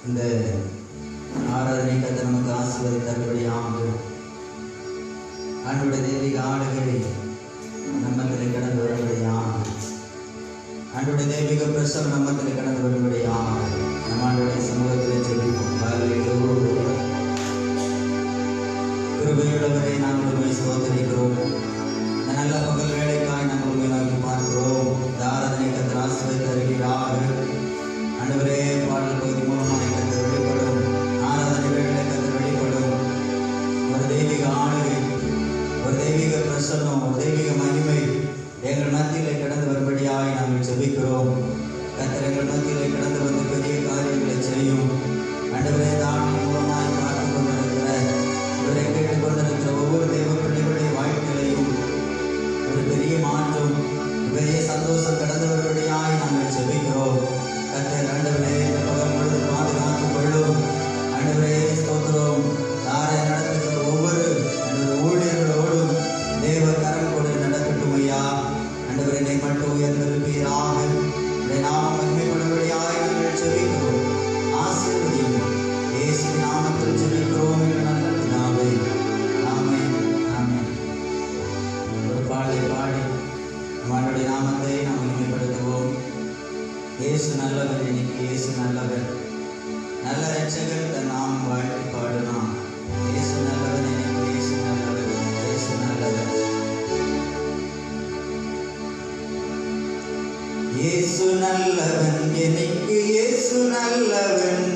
இந்த ஆராதனை கர்த்தர் நமக்கு ஆசீர்வதித்தபடியாக ஆண்டவருடைய தெய்வீக ஆளுகை நம்மத்தில் கடந்து வரும்படியாக, ஆண்டவருடைய தெய்வீக பிரசவம் நம்மத்தில் கடந்து வரும்படியாக நம்ம ஆண்டவருடைய சமூகத்தில் ஜெபிப்போம். கிருபையுள்ளவரை நாங்கள் உண்மை சோதரிக்கிறோம். நல்ல பகல் வேலைக்காய் நாங்கள் உண்மை நோக்கி பார்க்கிறோம். இந்த ஆராதனை கர்த்தர் ஆசீர்வதித்து வருகிறார். ஆண்டவரே, பாடல் பகுதி மூலமாக கர்த்தர் வெளிப்படும், ஆராதனை வேலை கர்த்தர் வெளிப்படும். ஒரு தெய்வீக ஆளுகை, ஒரு தெய்வீக பிரசன்னம், ஒரு தெய்வீக மகிமை எங்கள் மத்தியிலே கடந்து வரும்படியாய் நாங்கள் ஜெபிக்கிறோம். கர்த்தர் எங்கள் மத்தியிலே கடந்து வந்து பெரிய காரியங்களை செய்யும். ஆண்டவரே, தானின் மூலமாய் பார்த்து கொண்டிருக்கிற, இவரை கேட்டுக் கொண்டிருக்கிற ஒவ்வொரு தெய்வ பிள்ளைகளுடைய வாழ்க்கையிலையும் ஒரு பெரிய மாற்றம், பெரிய சந்தோஷம் கடந்து வரும்படியாய் நாங்கள் ஜெபிக்கிறோம். கர்த்தர் ஆண்டவரே, இந்த பகல் பொழுது பாதுகாத்துக் கொள்ளும். ஆண்டவரே, ஸ்தோத்திரம். யாரை நடத்துகிற ஒவ்வொரு ஊழியர்களோடும் தேவ கரம் கொண்டு நடக்கட்டும் ஐயா. ஆண்டவரே, என்னை மட்டும் உயர்ந்திருப்பீராக. இதை நாம் மகிமைப்படும்படியாய் நாங்கள் ஜெபிக்கிறோம். ஆசீர்வதியும் இயேசு நாமத்தில் ஜெபிக்கிறோம் என்று நல்ல பிதாவே. ஆமென், ஆமென். ஒரு பாடலை பாடி நம்மளுடைய நாமத்தை நாம் மகிமைப்படுத்துவோம். இயேசு நல்லவர், இன்னைக்கு இயேசு நல்லவர், நல்ல இரட்சகர் தன் நாம் வாழ்த்தி பாடலாம். இயேசு நல்லவர், இன்னைக்கு இயேசு நல்லவர், இயேசு நல்லவர். இயேசு நல்லவன், எனக்கு இயேசு நல்லவன்,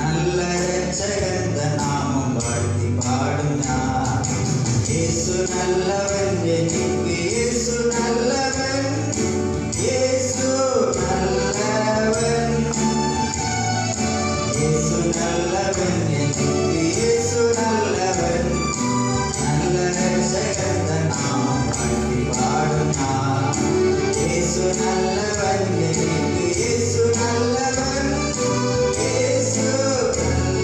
நல்ல இரட்சகர் தன் நாமம் வாழ்த்தி பாடும் நான். இயேசு நல்லவன், எனக்கு இயேசு நல்லவன், இயேசு நல்லவன், இயேசு நல்லவன், எனக்கு இயேசு நல்லவன், நல்ல இரட்சகர் தன் நாமம் வாழ்த்தி பாடும் நான். இயேசு நல்லவன், எனக்கு இயேசு நல்லவன், இயேசு நல்லவன்.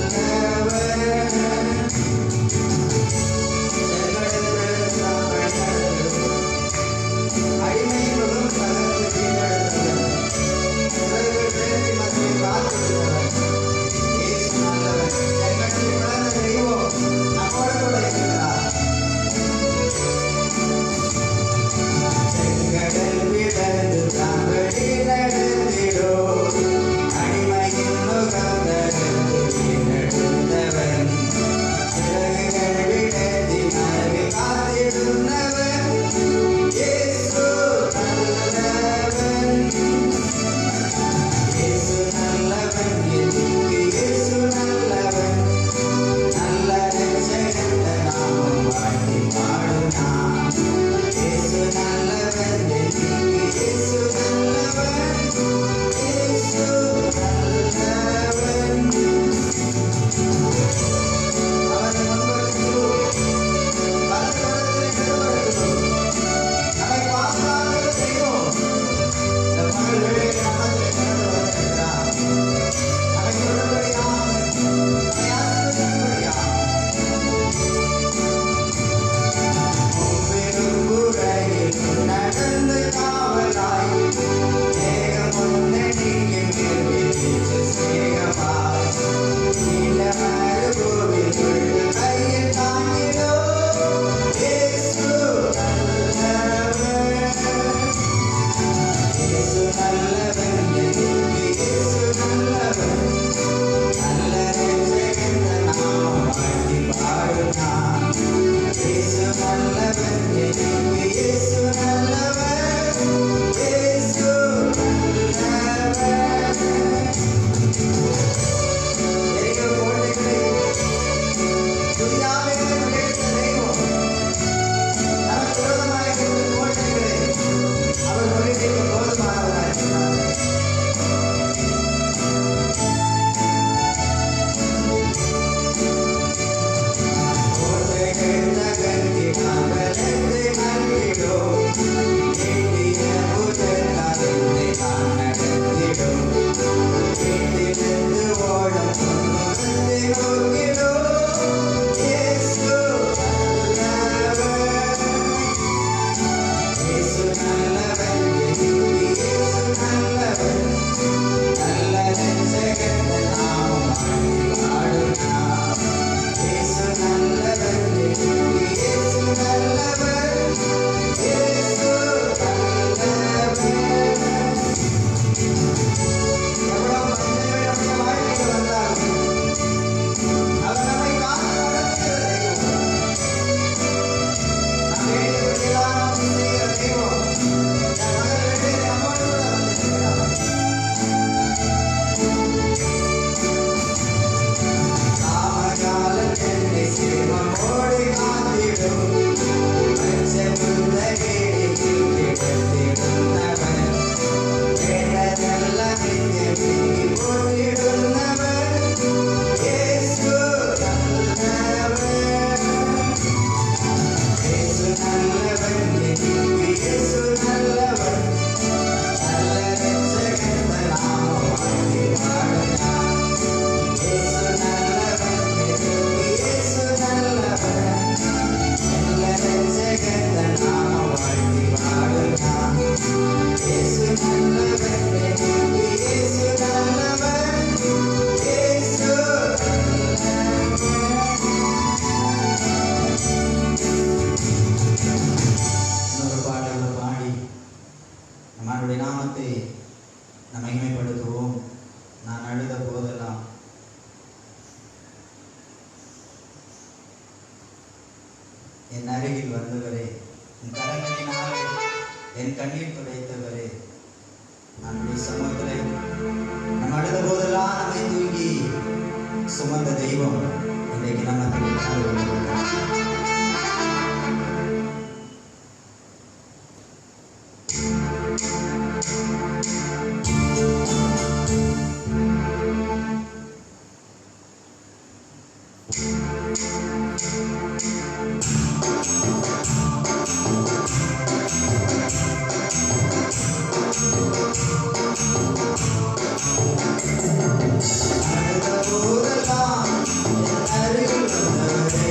நாம் மகிமைப்படுத்துவோம். நான் அழுத போதெல்லாம் என் அருகில் வந்தவரே, என் கரங்களினாலே என் கண்ணீர் துடைத்தவரே, நம்முடைய சமூகத்திலே நம்ம அழுத போதெல்லாம் நம்மை தூங்கி சுமந்த தெய்வம் இன்றைக்கு நம்ம அழுத போதெல்லாம் என் அருகில் வந்தவரே,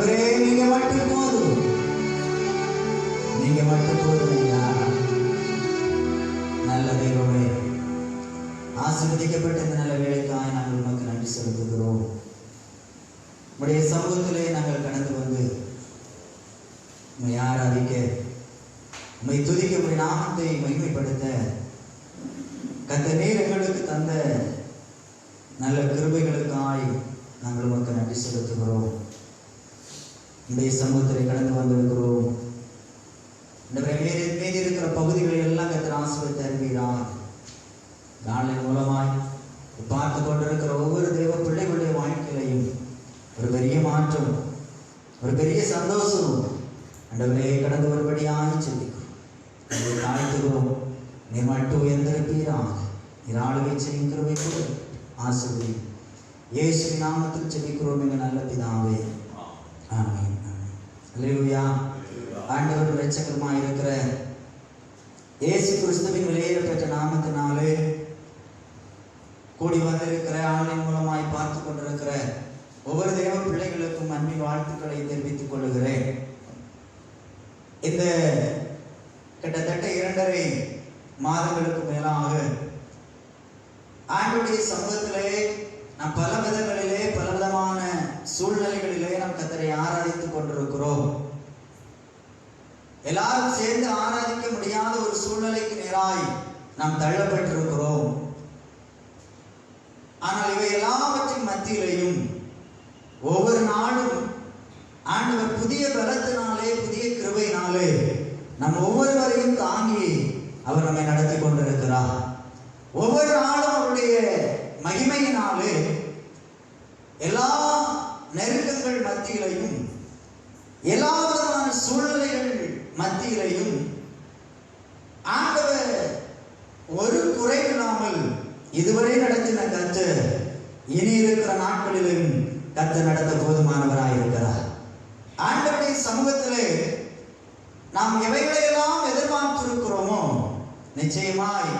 ஆண்டவரே நீங்க மட்டும் போதும், நீங்க மட்டும் போதும் ஐயா. நல்ல தெய்வமே, ஆசீர்வதிக்கப்பட்ட இந்த நல்ல வேலைக்காக நாங்கள் உமக்கு நன்றி செலுத்துகிறோம். உடைய சமூகத்திலே நாங்கள் கடந்து வந்து உம்மை ஆராதிக்க, உம்மை துதிக்க, உடைய நாமத்தை மகிமைப்படுத்த கர்த்தர் எங்களுக்கு தந்த நல்ல கிருபைகளுக்காய் நாங்கள் உமக்கு நன்றி செலுத்துகிறோம். உடைய சமூகத்திலே கடந்து வந்திருக்கிறோம். இந்த மீதி இருக்கிற பகுதிகளை எல்லாம் கர்த்தர் ஆசீர்வதித்து தருவீராக. நாளின் மூலமாய் பார்த்து கொண்டிருக்கிற ஒவ்வொரு தேவ பிள்ளைகளுடைய வாழ்க்கையிலையும் ஒரு பெரிய மாற்றம், ஒரு பெரிய சந்தோஷம் ஆண்டவரே கடந்து வரும்படியாக சொல்லிக்கிறோம். தாழ்த்துகிறோம். நீர் மட்டும் உயர்ந்திருப்பீராக. நீர் ஆளுகை செய்யும் கிருபை கூட ஆசீர்வதியும். இயேசுவின் நாமத்தில் ஜெபிக்கிறோம் எங்கள் நல்ல பிதாவே, ஆமென். அல்லேலூயா. ஆண்டவர் இரட்சகருமாய் இருக்கிற இயேசு கிறிஸ்துவின் விலையேறப்பெற்ற நாமத்தினாலே கூடி வந்திருக்கிற ஆன்லைன் மூலமாய் பார்த்து கொண்டிருக்கிற ஒவ்வொரு தேவ பிள்ளைகளுக்கும் அன்பின் வாழ்த்துக்களை தெரிவித்துக் கொள்ளுகிறேன். இந்த கிட்டத்தட்ட 2.5 மாதங்களுக்கு மேலாக ஆண்டவருடைய சமூகத்திலே நாம் பல விதங்களிலே பலவிதமான சூழ்நிலைகளிலே நாம் கர்த்தரை ஆராதித்துக் கொண்டிருக்கிறோம். எல்லாரும் சேர்ந்து ஆராதிக்க முடியாத ஒரு சூழ்நிலைக்கு நேராய் நாம் தள்ளப்பட்டிருக்கிறோம். ஆனால் இவை எல்லாவற்றின் மத்தியிலையும் ஒவ்வொரு நாளும் ஆண்டவர் புதிய பலத்தினாலே, புதிய கிருபையினாலே நம் ஒவ்வொருவரையும் தாங்கி அவர் நம்மை நடத்தி கொண்டிருக்கிறார். ஒவ்வொரு நாளும் அவருடைய மகிமையினாலே எல்லா நெருக்கங்கள் மத்தியிலையும், எல்லா விதமான சூழ்நிலைகள் மத்தியிலையும் ஆண்டவர் ஒரு குறைவில்லாமல் இதுவரை நடத்தின கர்த்தர் இனி இருக்கிற நாட்களிலும் கர்த்தர் நடத்த போதுமானவராய் இருக்கிறார். ஆண்டவருடைய சமூகத்திலே நாம் எவைகளையெல்லாம் எதிர்பார்த்திருக்கிறோமோ நிச்சயமாய்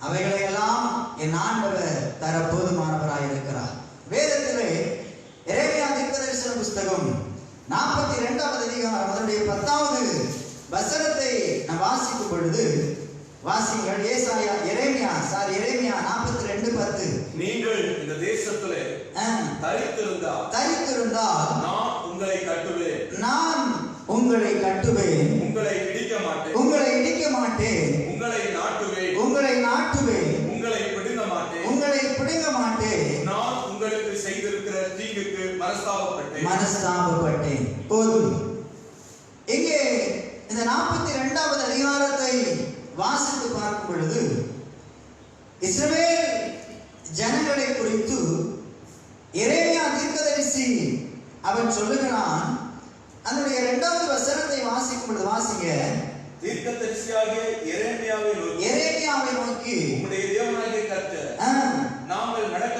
அவைகளையெல்லாம் என் ஆண்டவர் தர போதுமானவராய் இருக்கிறார். வேதத்திலே எரேமியா தீர்க்கதரிசன புஸ்தகம் 42வது அதிகாரம் அதனுடைய 10வது வசனத்தை நாம் வாசிக்கும் பொழுது, வாசிங்கள். எரேமியா 42:10. நீங்கள் இந்த தேசத்திலே தரித்திருந்தால் நான் உங்களை கட்டுவேன், நான் உங்களை கட்டுவேன், உங்களை இடிக்க மாட்டேன், உங்களை இடிக்க மாட்டேன், உங்களை நாட்டுவேன், உங்களை நாட்டுவேன், உங்களை பிடுங்க மாட்டேன், உங்களை பிடுங்க மாட்டேன். நான் உங்களுக்கு செய்திருக்கிற தீங்குக்கு மனஸ்தாபப்பட்டேன். போதும். இங்கே இந்த 42வது அதிகாரத்தை வாசித்து பார்க்கும் பொழுது இஸ்ரவேல் ஜனங்களை குறித்து எரேமியா தீர்க்கதரிசி அவன் சொல்லுகிறான். அதனுடைய 2வது வசனத்தை வாசிக்கும் பொழுது, வாசிங்க. தீர்க்கதரிசியாகிய எரேமியாவை நோக்கி உம்முடைய தேவனாகிய கர்த்தர் நாங்கள் நடக்க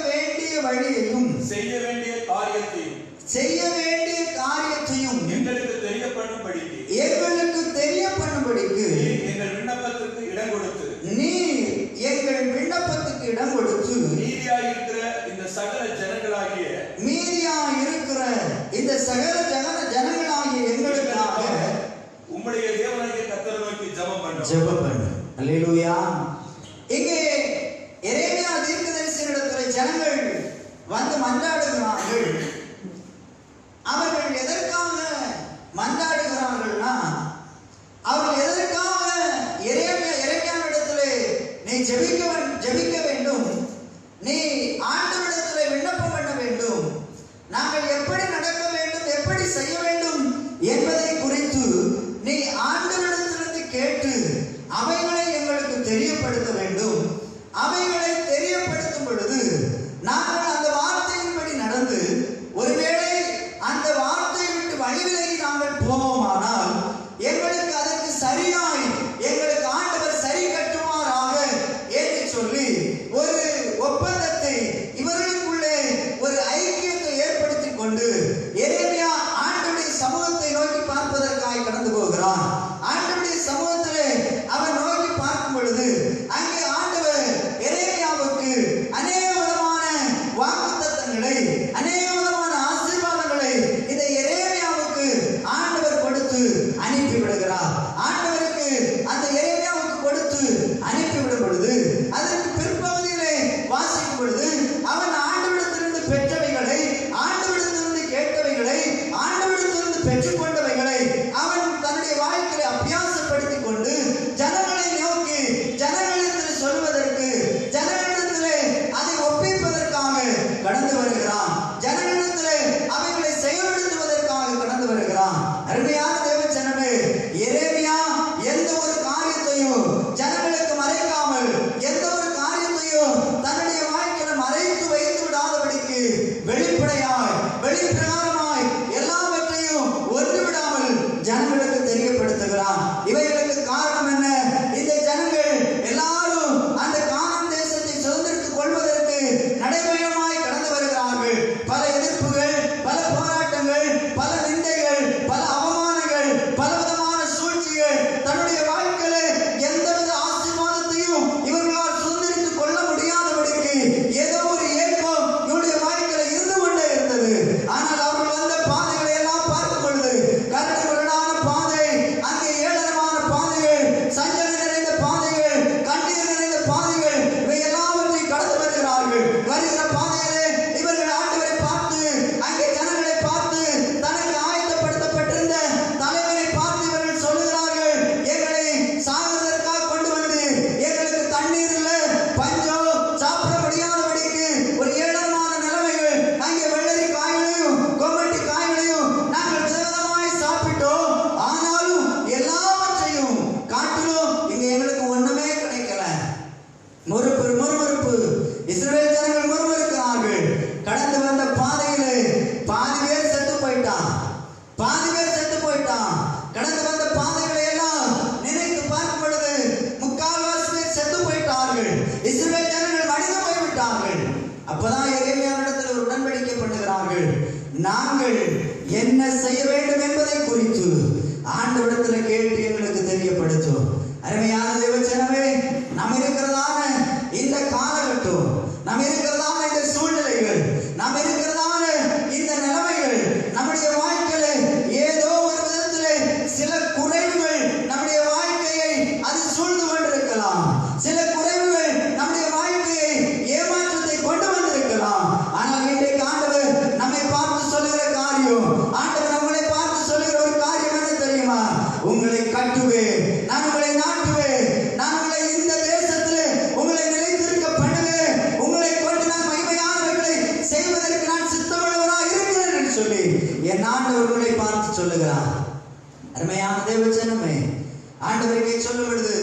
வேண்டிய வழியையும் செய்ய வேண்டிய காரியத்தையும் எங்களுக்கு தெரியப்படும்படிக்கு எங்கள் விண்ணப்பத்துக்கு இடம் கொடுத்து மீதியாயிருக்கிற இந்த சகல ஜனங்களாகிய எங்களுக்காக உம்முடைய தேவனாகிய கர்த்தரை நோக்கி ஜெபம் பண்ணு. அல்லேலூயா. இங்கே எரேமியா தீர்க்கதரிசியினிடத்தில் ஜனங்கள் வந்து மன்றாடுகிறார்கள். அவர்கள் எதற்காக மன்றாடுகிறார்கள்னா, அவர்கள் எதற்காக எரேமியாவிடத்திலே நீ ஜெபிக்க வேண்டும், நீ ஆண்டவரிடத்திலே விண்ணப்பம் பண்ண வேண்டும், நாங்கள் எப்படி நடக்க வேண்டும், எப்படி செய்ய வேண்டும் என்பதை குறித்து நீ ஆண்டவரிடத்திலிருந்து கேட்டு அவைகளை எங்களுக்கு தெரியப்படுத்த வேண்டும். அவைகளை தெரியப்படுத்தும் பொழுது நாங்கள் அந்த வார்த்தையின்படி நடந்து ஒருவேளை அந்த வார்த்தையை விட்டு வழிவிலகி நாங்கள் போவோமானால் எங்களுக்கு அதற்கு சரியாய் எங்களுக்கு ஆண்டவர் சரி கட்டுவாராக என்று சொல்லி ஒரு ஒப்பந்தத்தை இவர்களுக்குள்ளே ஒரு ஐக்கியத்தை ஏற்படுத்தி கொண்டு எரேமியா ஆண்டவருடைய சமூகத்தை நோக்கி பார்ப்பதற்காக கடந்து போகிறான். ஆண்டவருடைய சமூகத்திலே அவன் நோக்கி பார்க்கும் பொழுது அங்கே ஆண்டவர் எரேமியாவுக்கு அநேக விதமான வாக்குத்தத்தங்களை, அநேக விதமான ஆசீர்வாதங்களை சொல்லுகிறார்கள், நாங்கள் என்ன செய்ய வேண்டும் என்பதை குறித்து ஆண்டவரிடத்தில் கேட்டு எங்களுக்கு தெரியப்படுத்தும். அருமையான தேவஜனமே, நாம் இருக்கிறதான இந்த காலகட்டம், நாம் இருக்கிறதான இந்த சூழ்நிலைகள், நாம் இருக்கிறதான இந்த நிலைமைகள், நம்முடைய வாழ்க்கையில ஏதோ ஒரு விதத்திலே சில குறைவுகள் நம்முடைய வாழ்க்கையை அது சூழ்ந்து கொண்டிருக்கலாம். சில குறைவுகள் நம்முடைய வாழ்க்கையை ஏமாற்றத்தை கொண்டு வந்திருக்கலாம். ஆனால் இன்றைக்கு ஆண்டவர் நம்மை பார்த்து சொல்லுகிற காரியம், ஆண்டவர் நம்மளை பார்த்து சொல்லுகிற ஒரு காரியம் என்ன தெரியுமா? உங்களை கட்டுவேன், நான் உங்களை நாட்டுவேன், நான் உங்களை இந்த தேசத்திலே உங்களை நிலைத்திருக்க பண்ணுவேன், உங்களை கொண்டு நான் மகிமையானவர்களை செய்வதற்கு நான் சித்தமுள்ளவராக இருக்கிறேன் என்று சொல்லி என் ஆண்டவர் உங்களை பார்த்து சொல்லுகிறார். அருமையான தேவஜனமே, ஆண்டவருக்கு சொல்லும் பொழுது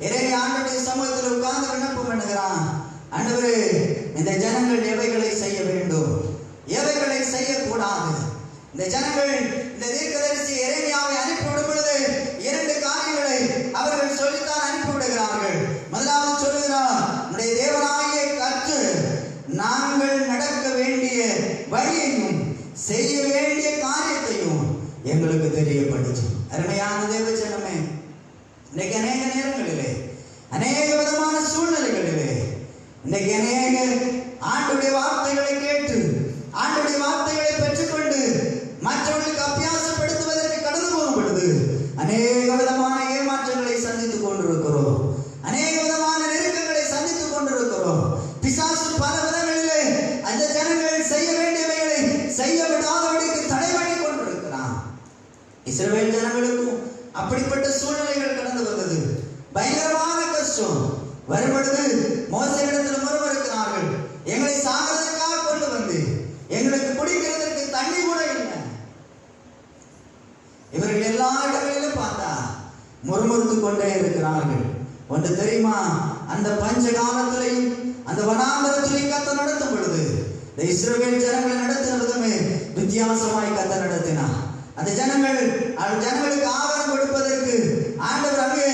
இறைவன் ஆண்டவருடைய சமூகத்தில் உட்கார்ந்து விண்ணப்பம் பண்ணுகிறான். ஆண்டவரே, இந்த ஜனங்கள் எவைகளை செய்ய வேண்டும், எவைகளை செய்யக்கூடாது? இந்த ஜனங்கள் இந்த தீர்க்கதரிசி எரேமியாவை அனுப்பிவிடும் பொழுது இரண்டு காரியங்களை அவர்கள் சொல்லித்தான் அனுப்பிவிடுகிறார்கள். முதலாவது சொல்லுகிறார், நம்முடைய தேவனாகிய கர்த்தர் நாங்கள் நடக்க வேண்டிய வழியையும் செய்ய வேண்டிய காரியத்தையும் எங்களுக்கு தெரியப்படுத்தும். அருமையான தேவஜனமே, இன்னைக்கு அநேக நேரங்களிலே, அநேக விதமான சூழ்நிலைகளிலே, இன்னைக்கு அநேக ஆண்டுடைய வார்த்தைகளை கேட்டு, ஆண்டுடைய வார்த்தைகளை பெற்றுக்கொண்டு மற்றவர்களுக்கு அபியாசப்படுத்துவதற்கு கடந்து போகும் பொழுது அநேக விதமான ஏமாற்றங்களை சந்தித்துக் கொண்டிருக்கிறோம். அநேக விதமான நெருக்கங்களை சந்தித்துக் கொண்டிருக்கிறோம். பிசாசு பல விதங்களிலே அந்த ஜனங்கள் செய்ய வேண்டியவைகளை செய்ய விடாதபடிக்கு தடை பண்ணி கொண்டிருக்கிறான். இஸ்ரவேல் ஜனங்களுக்கும் அப்படிப்பட்ட சூழ்நிலைகள் கடந்து வந்தது. பயங்கரமான கஷ்டம் வரும் பொழுது மோசேயிடத்தில் முறைவருக்கிறார்கள், எங்களை சாகிறதுக்காக கொண்டு வந்து எங்களுக்கு குடிக்கிறதற்கு தண்ணி கூட இல்லை. இவர்கள் எல்லா இடங்களிலும் பார்த்தா முறுமுறுத்து கொண்டே இருக்கிறார்கள். ஒன்று தெரியுமா? அந்த பஞ்ச காலத்திலையும் அந்த வனாந்தரத்திலையும் கர்த்தர் நடத்தும் பொழுது இந்த இஸ்ரவேல் ஜனங்களை நடத்தின விதமே வித்தியாசமாய் கர்த்தர் நடத்தினார். அந்த ஜனங்களுக்கு ஆகாரம் கொடுப்பதற்கு ஆண்டவர் அங்கே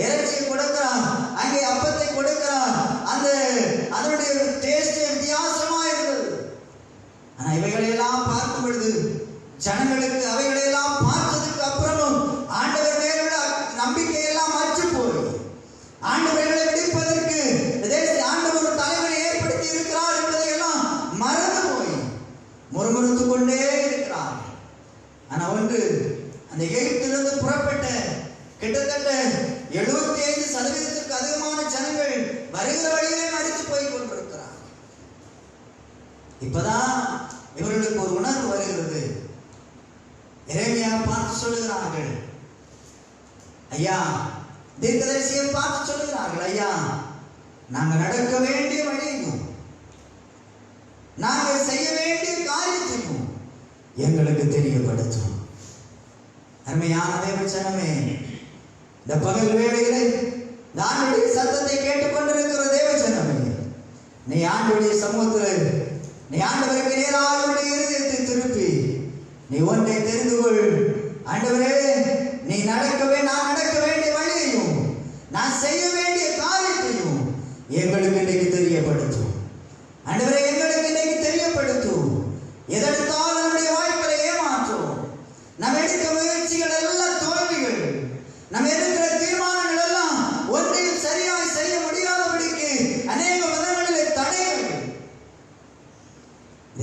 இறைச்சியை கொடுக்கிறார், அங்கே அப்பத்தை கொடுக்கிறார். அந்த அதனுடைய டேஸ்ட் வித்தியாசமா இருந்தது. ஆனா இவைகளை எல்லாம் பார்க்கும் பொழுது ஜனங்களுக்கு அவைகளை எல்லாம் பார்த்ததுக்கு அப்புறமும் ஆண்டவர் மேலுள்ள நம்பிக்கையெல்லாம் அற்று போய், ஆண்டவர்களை விடுப்பதற்கு ஆண்டவர் ஒரு தலைவனை ஏற்படுத்தி இருக்கிறார் என்பதை எல்லாம் மறந்து போய் முறுமுறுத்து கொண்டே இருக்கிறார். ஆனா ஒன்று, அந்த எகிப்திலிருந்து புறப்பட்ட கிட்டத்தட்ட 75% அதிகமான ஜனங்கள் வருகிற வழியிலே மறித்து போய் கொண்டிருக்கிறார். இப்பதான் இவர்களுக்கு ஒரு உணர்வு வருகிறது. எரேமியா பார்த்து சொல்லுகிறார்கள், ஐயா, தீர்க்கதரிசியை பார்த்து சொல்லுகிறார்கள், ஐயா, நாங்க நடக்க வேண்டிய வழியையும் நாங்கள் செய்ய வேண்டிய காரியத்தையும் எங்களுக்கு தெரியப்படுத்தும். அருமையான தேவஜனமே, இந்த பகல் வேளையிலே ஆண்டுடைய சத்தத்தை கேட்டுக்கொண்டிருக்கிற தேவஜனமே, நீ ஆண்டுடைய சமூகத்தில் நீ ஆண்டவருக்கு நேராக இருதயத்தை திருப்பி நீ ஒன்றை தெரிந்து கொள். ஆண்டவரே, நீ நான் நடக்க வேண்டிய வழியையும் நான் செய்ய வேண்டிய காரியத்தையும் எங்களுக்கு இன்னைக்கு தெரியப்படுத்தும். ஆண்டவரே, எங்களுக்கு இன்னைக்கு தெரியப்படுத்தும். எதெடுத்தாலும் நம்முடைய வாழ்க்கையை ஏமாற்றும், நம்ம எடுக்க முயற்சிகள் எல்லாம் தோல்விகள், நம்ம எடுக்கிற தீர்மானங்கள் எல்லாம் ஒன்றையும் சரியாய் செய்ய முடியாதபடிக்கு அநேக விதங்களிலே தடைகள்.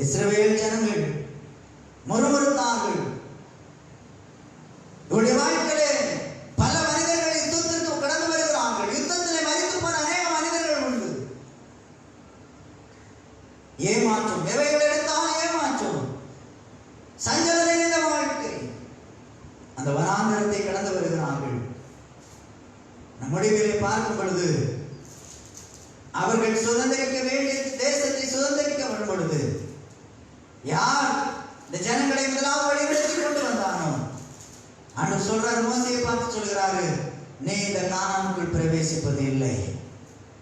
இஸ்ரவேல் ஜனங்கள் முறுமுறுத்தார்கள். இவருடைய வாழ்க்கையிலே பல மனிதர்கள் யுத்தத்திற்கு கடந்து வருகிறார்கள். யுத்தத்திலே மரித்து போன அநேக மனிதர்கள் உண்டு. ஏமாற்றம், எவைகள் எடுத்தாலும் ஏமாற்றம், சஞ்சலம் நிறைந்த வாழ்க்கை. அந்த வனாந்தரத்தை கடந்து வருகிறார்கள். நம்முடைய பார்க்கும் பொழுது அவர்கள் சுதந்திரிக்க வேண்டிய தேசத்தை சுதந்திரிக்க வரும் பொழுது யார் இந்த ஜனங்களை முதலாவது வழிநடத்தி கொண்டு வந்தானோ, ஆண்டவர் சொல்றாரு, மோசேயை பார்த்து சொல்கிறாரு, நீ இந்த கானானுக்குள் பிரவேசிப்பது இல்லை.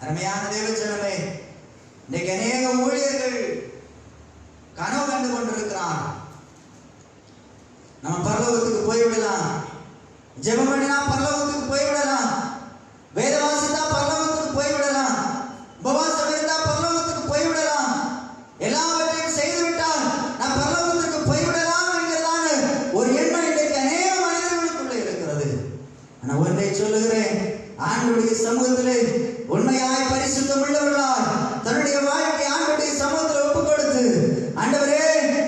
அருமையான தேவஜனமே, இன்னைக்கு அநேக ஊழியர்கள் கனவு கண்டு கொண்டிருக்கிறார். நம்ம பரலோகத்துக்கு போய்விடலாம், ஜெபம் பண்ணினா பரலோகத்துக்கு போய்விடலாம், வேத வாசித்தா பரலோகத்துக்கு போய்விடலாம், உபவாசம் இருந்தா பரலோகத்துக்கு போய்விடலாம், எல்லாவற்றையும் செய்துவிட்டால் நான் பரலோக ஆண்டவரே,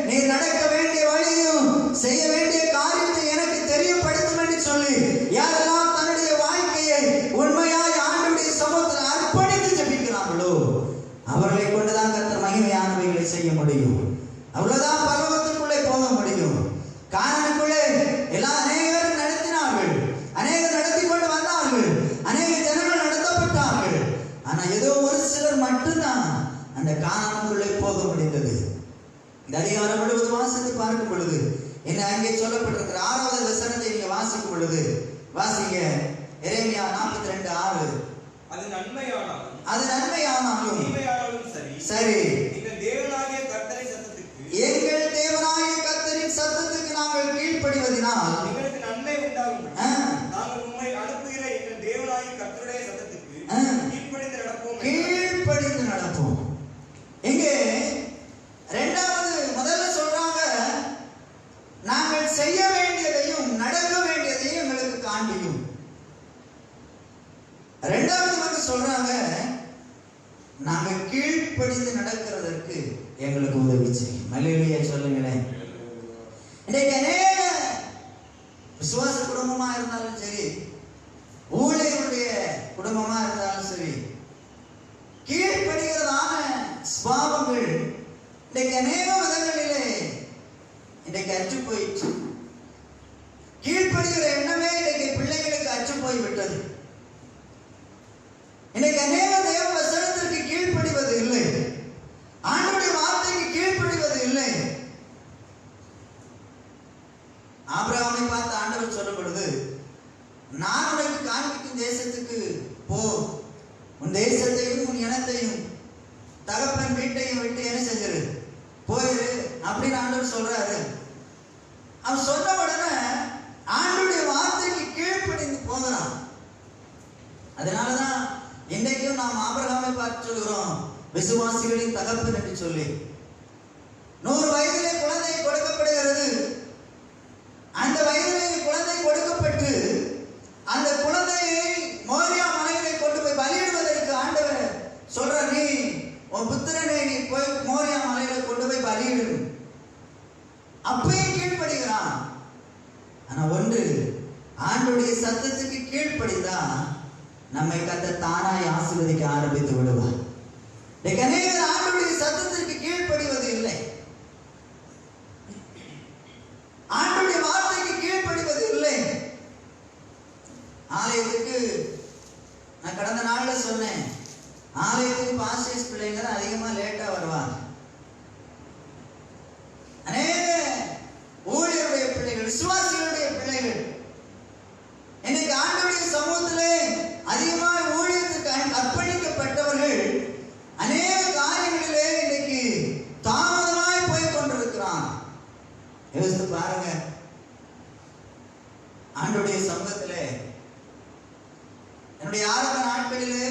நீர் நடக்க வேண்டிய வழியும் செய்ய வேண்டிய காரியத்தை எனக்கு தெரியப்படுத்தும் என்று சொல்லி யாரெல்லாம் தன்னுடைய வாழ்க்கையை உண்மையாய் ஆண்டவருடைய சமூகத்தில் அர்ப்பணித்து ஜெபிக்கிறார்களோ அவர்களை கொண்டுதான் கர்த்தர் மகிமையானவைகளை செய்ய முடியும். அவ்வளவுதான் பரலோகத்திற்குள்ளே போக முடியும். கானானுக்குள்ளே அநேகர் நடத்தினார்கள், அநேகர் நடத்தி கொண்டு வந்தார்கள், அநேக ஜனங்கள் நடத்தப்பட்டார்கள். ஆனா ஏதோ ஒரு சிலர் மட்டும்தான் அந்த கானானுக்குள்ளே போக முடிந்தது. இந்த அதிகாரம் முழுவதும் வாசித்து பார்க்கும் பொழுது என்ன அங்கே சொல்லப்பட்டிருக்கிற 6வது வசனத்தை நீங்க வாசிக்கும் பொழுது வாசிங்க. எரேமியா 42:6. அது நன்மையானாலும் சரி, எங்கள் தேவனாகிய கர்த்தரின் சத்தத்துக்கு நாங்கள் கீழ்ப்படிவதினால் எங்களுக்கு நன்மை உண்டாகும். நாங்கள் உம்மை அனுப்புகிற எங்கள் தேவனாகிய கர்த்தருடைய சத்தத்துக்கு கீழ்ப்படிந்து நடப்போம். எங்கே முதல்ல சொல்றாங்க, நாங்கள் செய்ய வேண்டியதையும் நடக்க வேண்டியதையும் எங்களுக்கு காண்பியும். இரண்டாவது சொல்றாங்க, நாங்கள் கீழ்ப்படிந்து நடக்கிறதற்கு எங்களுக்கு உதவி செய்யும். மல்லிகையா சொல்லுங்களேன். இன்றைக்கு அநேக விசுவாச குடும்பமா இருந்தாலும் சரி, ஊழியருடைய குடும்பமா இருந்தாலும் சரி, கீழ்ப்படுகிறதான சுபாவங்கள் இன்றைக்கு அநேக விதங்களிலே இன்றைக்கு அற்று போயிடுச்சு. கீழ்ப்படுகிற எண்ணமே இன்றைக்கு பிள்ளைகளுக்கு அற்று போய்விட்டது. இன்னைக்கு அநேக தேவ வசனத்திற்கு கீழ்ப்படிவது இல்லை, ஆண்டவருடைய வார்த்தைக்கு கீழ்ப்படிவது இல்லை. ஆபிரகாமை பார்த்து ஆண்டவர் சொல்லும் பொழுது, நான் உனக்கு காண்பிக்கும் தேசத்துக்கு போ, உன் தேசத்தையும் உன் இனத்தையும் தகப்பன் வீட்டையும் விட்டு என்ன செஞ்சிரு, போயிரு அப்படின்னு ஆண்டவர் சொல்றாரு. அவன் சொன்ன உடனே ஆண்டவருடைய வார்த்தைக்கு கீழ்ப்படிந்து போகிறான். அதனாலதான் இன்றைக்கும் நாம் ஆபிரகாமை பார்த்து சொல்கிறோம், விசுவாசிகளின் தகப்பன் என்று சொல்லி. 100 வயதிலே குழந்தை கொடுக்கப்படுகிறது. அந்த வயதிலே குழந்தை கொடுக்கப்பட்டு அந்த குழந்தையை மோரியா மலையிலே கொண்டு போய் பலியிடுவதற்கு ஆண்டவர் சொல்ற, நீ உன் புத்திரனை நீ போய் மோரியா மலையில கொண்டு போய் பலியிடு. அப்பயும் கீழ்ப்படுகிறான். ஆனா ஒன்று, ஆண்டவருடைய சத்தத்துக்கு கீழ்ப்படிந்தா நம்மை கர்த்தர் தானாய் ஆசீர்வதிக்க ஆரம்பித்து விடுவார். அநேகர் ஆண்டவருடைய சத்தத்திற்கு கீழ்ப்படிவது இல்லை, ஆண்டவருடைய வார்த்தைக்கு கீழ்ப்படிவது இல்லை. ஆலயத்துக்கு நான் கடந்த நாள்ல சொன்னேன், ஆலயத்துக்கு பாஸ்டர்ஸ் பிள்ளைங்க தான் அதிகமா லேட்டா வருவாங்க. அநேக ஊழியருடைய பிள்ளைகள், விசுவாசிகளுடைய பிள்ளைகள் இன்னைக்கு ஆண்டவருடைய சமூகத்திலே அதிகமாக ஊழியத்துக்கு அர்ப்பணிக்கப்பட்டவர்கள் அநேக காரியங்களிலே இன்னைக்கு தாமதமாய் போய் கொண்டிருக்கிறான். யோசித்து பாருங்க. ஆண்டவருடைய சமூகத்திலே என்னுடைய ஆரம்ப நாட்களிலே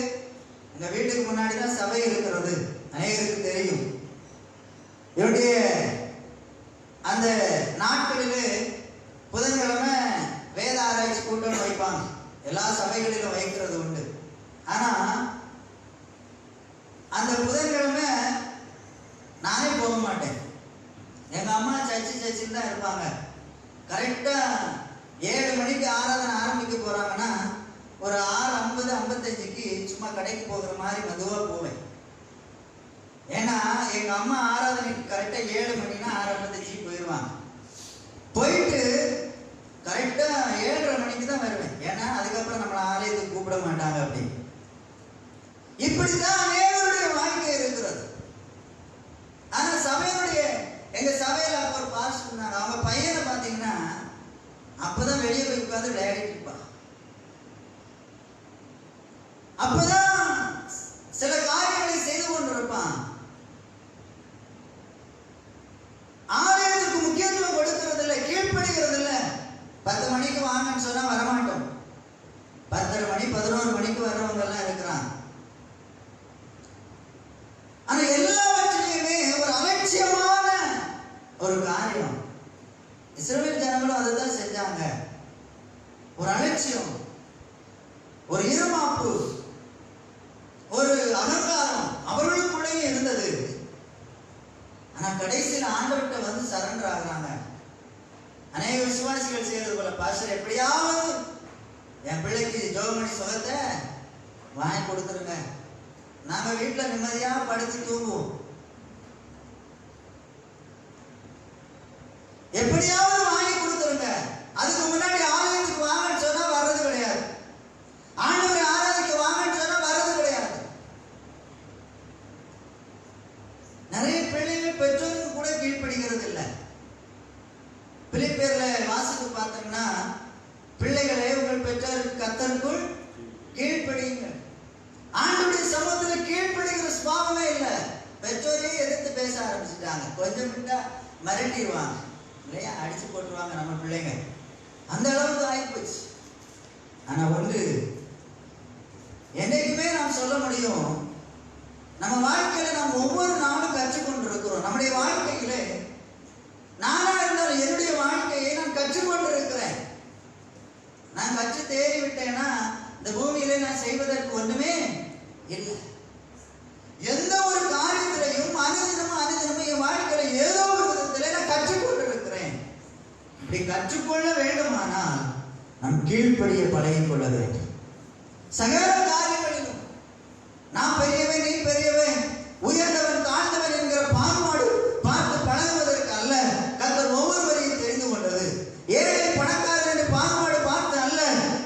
எங்க வீட்டுக்கு முன்னாடி தான் சபை இருக்கிறது, அநேகருக்கு தெரியும். என்னுடைய அந்த நாட்களிலே புதன்கிழமை வேத ஆராய்ச்சி கூட்டம் வைப்பாங்க, எல்லா சபைகளிலும் வைக்கிறது உண்டு. ஆனா அந்த புதன்கிழமை நானே போக மாட்டேன். எங்க அம்மா சர்ச்சில் தான் இருப்பாங்க. கரெக்டா 7 மணிக்கு ஆராதனை ஆரம்பிக்க போறாங்கன்னா ஒரு 6:50 55க்கு சும்மா கடைக்கு போகிற மாதிரி மெதுவா போவேன். ஏன்னா எங்க அம்மா ஆராதனைக்கு கரெக்டா 7 மணினா 6:55 போயிடுவாங்க. போயிட்டு கரெக்டா 7:30 மணிக்கு தான் வருவேன். ஏன்னா அதுக்கப்புறம் நம்மளை ஆலயத்துக்கு கூப்பிட மாட்டாங்க. அப்படி இப்படிதான் அநேகருடைய வாழ்க்கை இருக்கிறது. ஆனா சபையுடைய எங்க சபையில அப்ப ஒரு பாஸ்டர் இருந்தாங்க. அவங்க பையனை பாத்தீங்கன்னா அப்பதான் வெளியே போய் உட்காந்து விளையாடிட்டு இருப்பான். அப்பதான் சில காரியங்களை செய்து கொண்டிருப்பான். ஆலயத்துக்கு முக்கியத்துவம் கொடுக்கிறது இல்லை, கீழ்ப்படுகிறது இல்லை. 10 மணிக்கு வாங்கன்னு சொன்னா வரமாட்டோம். 10:30 மணி 11 மணிக்கு வர்றவங்க எல்லாம் இருக்கிறாங்க. ஆனா எல்லாவற்றிலையுமே ஒரு அலட்சியமான ஒரு காரியம். இஸ்ரவேல் ஜனங்களும் அதை தான் செஞ்சாங்க. ஒரு அலட்சியம், ஒரு இருமாப்பு, ஒரு அகங்காரம் அவர்களுக்குள்ளேயே இருந்தது. ஆனா கடைசியில் ஆண்டவர்கிட்ட வந்து சரண்டர் ஆகுறாங்க. அநேக விசுவாசிகள் செய்யறது போல, பாஸ்டர் எப்படியாவது என் பிள்ளைக்கு ஜோமணி சுகத்தை வாங்கி கொடுத்துருங்க, நாங்க வீட்டுல நிம்மதியா படுத்து தூங்குவோம். எப்படியாவது வாங்கி கொடுத்துருங்க. அதுக்கு முன்னாடி ஆலயத்துக்கு வாங்கன்னு சொன்னா வர்றது கிடையாது. ஆண்டவரை ஆராதிக்க வாங்கன்னு சொன்னா வர்றது கிடையாது. நிறைய பிள்ளைகள் பெற்றோருக்கு கூட கீழ்ப்படுகிறது இல்லை. பிலிப்பியர்ல வாசித்து பார்த்தோம்னா, பிள்ளைகளே உங்கள் பெற்றோருக்கு கர்த்தருக்குள் கீழ்ப்படியுங்கள். ஆண்டவருடைய சமூகத்தில் கீழ்ப்படுகிற சுபாவமே இல்லை. பெற்றோரையே எதிர்த்து பேச ஆரம்பிச்சுட்டாங்க. கொஞ்சம் விட்டா மிரட்டிடுவாங்க இல்லையா, அடிச்சு போட்டுருவாங்க நம்ம பிள்ளைங்க. அந்த அளவுக்கு ஆகிப்போச்சு. ஆனா ஒன்று என்னைக்குமே நாம் சொல்ல முடியும், நம்ம வாழ்க்கையில நாம் ஒவ்வொரு நாளும் கற்றுக்கொண்டு இருக்கிறோம். நம்முடைய வாழ்க்கையில நானா இருந்தாலும் என்னுடைய வாழ்க்கையை நான் கற்றுக்கொண்டு இருக்கிறேன். நான் கற்று தேறி விட்டேன்னா இந்த பூமியில நான் செய்வதற்கு ஒண்ணுமே இல்லை. எந்த ஒரு காரியத்திலையும் அனுதினமும் என் வாழ்க்கையில ஏதோ ஒரு விதத்திலே நான் கற்றுக்கொண்டு இருக்கிறேன். இப்படி கற்றுக்கொள்ள வேண்டுமானால் நாம் கீழ்ப்படிய பழகிக் கொள்ள வேண்டும். சகல காரியங்களிலும் நான் பெரியவன் நீ பெரியவன், உயர்ந்தவன் தாழ்ந்தவன் என்கிற பாகுபாடு பார்த்து பழகுவதற்கு அல்ல கர்த்தர் ஒவ்வொருவரையும் தெரிந்து கொண்டது. ஏழை பணக்காரன் என்று பாகுபாடு பார்த்து அல்ல,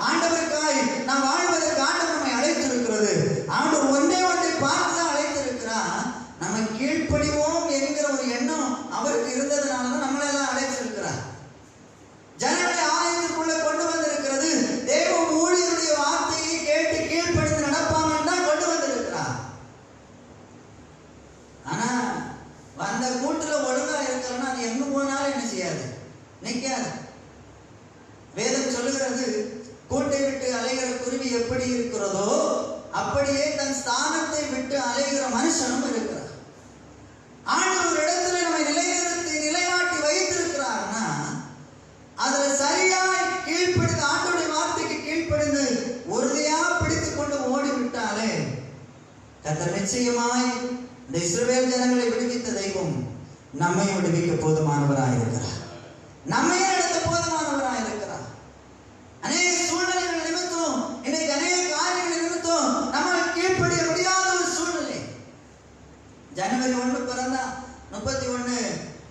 ஆண்டவருக்காய் நாம் வாழ்வதற்கு ஆண்டவர் நம்மை அழைத்திருக்கிறது. ஆண்டவர் ஒன்றை பார்த்து தான் அழைத்திருக்கிறார். நம்ம கீழ்ப்படிவோம் என்கிற ஒரு எண்ணம் அவருக்கு இருந்ததுனாலதான் நம்மளெல்லாம் அழைத்திருக்கிறார். ஜனங்களை ஆலயத்திற்குள்ள கொண்டு வந்திருக்கிறது. தேவ ஊழியருடைய வார்த்தையை கேட்டு கீழ்ப்படிந்து நடப்பாங்கன்னு தான் கொண்டு வந்திருக்கிறார். ஆனா வந்த கூட்டுல ஒழுங்கா இருக்கிறன்னா அது எங்க போனாலும் என்ன செய்யாது, நிக்காது. வேதம் சொல்லுகிறது, கூட்டை விட்டு அலைகிற குருவி எப்படி இருக்கிறதோ அப்படியே தன் ஸ்தானத்தை விட்டு அலைகிற மனுஷனும் இருக்கிறார். ஆண்டவர் ஒரு இடத்துல நம்மை நிலைநிறுத்தி நிலைநாட்டி வைத்திருக்கிறார்னா அதுல சரியாய் கீழ்ப்படிந்து ஆண்டவருடைய வார்த்தைக்கு கீழ்ப்படிந்து உறுதியா பிடித்துக் கொண்டு ஓடிவிட்டாலே கர்த்தர் நிச்சயமாய் இந்த இஸ்ரவேல் ஜனங்களை விடுவித்த தெய்வம் நம்மை விடுவிக்க போதுமானவராயிருக்கிறார். நம்மையே நடத்த போதுமானவராயிருக்கிறார். அநேக சூழ்நிலைகள் நிமித்தம், இன்னைக்கு அநேக காரியங்கள் நிமித்தம் நம்ம கீழ்ப்படிய முடியாத ஒரு சூழ்நிலை. ஜனவரி 1 பிறந்தா 31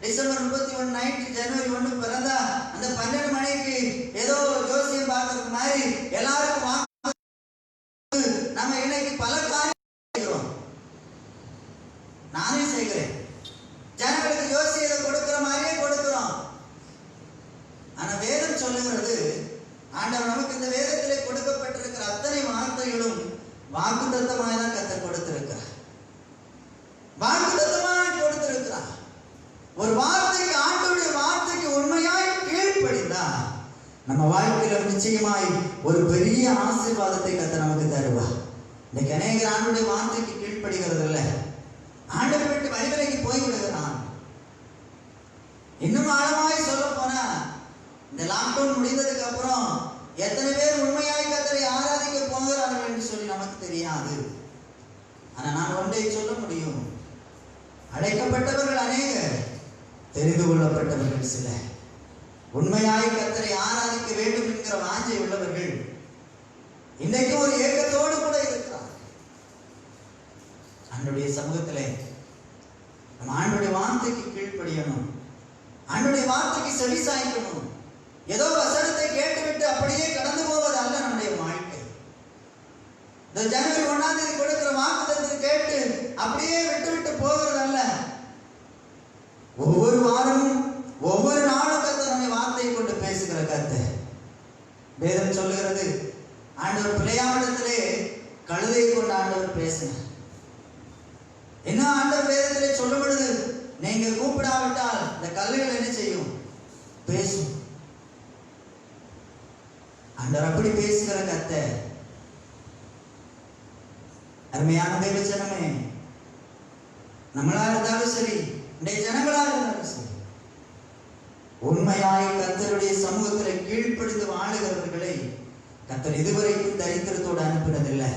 டிசம்பர் 31 நைட்டு ஜனவரி 1 பிறந்தா அந்த 12 மணிக்கு ஏதோ ஜோசியம் பார்க்கறது மாதிரி எல்லாருக்கும் நம்ம இன்னைக்கு பல காரியம் செய்கிறோம். நானே செய்கிறேன். ஜனங்களுக்கு ஜோசியத்தை கொடுக்கிற மாதிரியே கொடுக்கிறோம். ஆனா வேதம் சொல்லுகிறது, ஆண்டவர் நமக்கு இந்த வேதத்திலே கொடுக்கப்பட்டிருக்கிற அத்தனை வார்த்தைகளும் வாக்குத்தத்தமாய் தான் கர்த்தர் கொடுத்திருக்கிறார். வாக்குத்தத்தமாய் கொடுத்திருக்கிறார். ஒரு வார்த்தைக்கு, ஆண்டவருடைய வார்த்தைக்கு உண்மையாய் கீழ்ப்படிந்தா நம்ம வாழ்க்கையில நிச்சயமாய் ஒரு பெரிய ஆசீர்வாதத்தை கர்த்தர் நமக்கு தருவார். இன்னைக்கு அநேகர் ஆண்டவருடைய வார்த்தைக்கு கீழ்ப்படுகிறது இல்லை, ஆண்டவர் விட்டு வழிவிலைக்கு போய்விடுகிறான். இன்னும் ஆழமாய் சொல்ல போனா இந்த லாக்டவுன் முடிந்ததுக்கு அப்புறம் எத்தனை பேர் உண்மையாய் கர்த்தரை ஆராதிக்க போகிறார்கள் என்று சொல்லி நமக்கு தெரியாது. ஆனா நான் ஒன்றை சொல்ல முடியும், அழைக்கப்பட்டவர்கள் அநேகர், தெரிந்து கொள்ளப்பட்டவர்கள் சில. உண்மையாய் கர்த்தரை ஆராதிக்க வேண்டும் என்கிற வாஞ்சை உள்ளவர்கள் இன்றைக்கு ஒரு ஏக்கத்தோடு கூட இருக்கிறார். ஆண்டவருடைய சமூகத்திலே நம்ம ஆண்டவருடைய வார்த்தைக்கு கீழ்ப்படியணும், ஆண்டவருடைய வார்த்தைக்கு செவி சாய்க்கணும். ஏதோ வசனத்தை கேட்டுவிட்டு அப்படியே கடந்து போவது அல்ல நம்முடைய வாழ்க்கை. இந்த ஜனவரி 1ஆம் தேதி கொடுக்கிற வாக்குத்தத்தத்தை கேட்டு அப்படியே விட்டு போகிறது அல்ல. ஒவ்வொரு வாரமும் ஒவ்வொரு நாளும் கர்த்தர் நம்மை வார்த்தையை கொண்டு பேசுகிற கர்த்தர். வேதம் சொல்லுகிறது, ஆண்டவர் பிள்ளையாமிடத்திலே கழுதையை கொண்டு ஆண்டவர் பேசினார். என்ன ஆண்டவர் வேதத்திலே சொல்லும் பொழுது, நீங்க கூப்பிடாவிட்டால் இந்த கல்லுகள் என்ன செய்யும், பேசும். ஆண்டவர் அப்படி பேசுகிற கர்த்தர். அருமையான தேவ ஜனமே, நம்மளா இருந்தாலும் சரி, இன்றைய ஜனங்களா இருந்தாலும் சரி, உண்மையாய் கர்த்தருடைய சமூகத்தில் கீழ்ப்படிந்து வாழுகிறவர்களை கர்த்தர் இதுவரைக்கும் தரித்திரத்தோடு அனுப்பினதில்லை.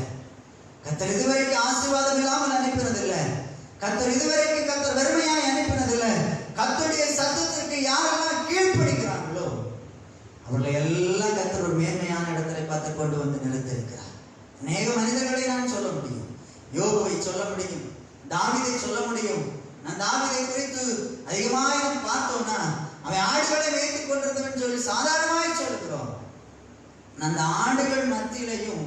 கர்த்தர் இதுவரைக்கும் ஆசீர்வாதம் இல்லாமல் அனுப்பினதில்லை. கர்த்தர் இதுவரைக்கும் கர்த்தர் வெறுமையாய் அனுப்பினதில்லை. கர்த்தருடைய சத்தத்திற்கு யாரெல்லாம் கீழ்ப்படிக்கிறார்களோ அவர்களை எல்லாம் கர்த்தர் ஒரு மேன்மையான இடத்துல பார்த்து கொண்டு வந்து நிறுத்திருக்கிறார். அநேக மனிதர்களை நான் சொல்ல முடியும். யோபுவை சொல்ல முடியும், தாவீதை சொல்ல முடியும். நான் தாவீதை குறித்து அதிகமாக நாம் பார்த்தோம்னா அவன் ஆடுகளை மேய்த்துக் கொண்டிருந்தவன் சொல்லி சாதாரணமாய் சொல்லுகிறோம். அந்த ஆடுகள் மத்தியிலையும்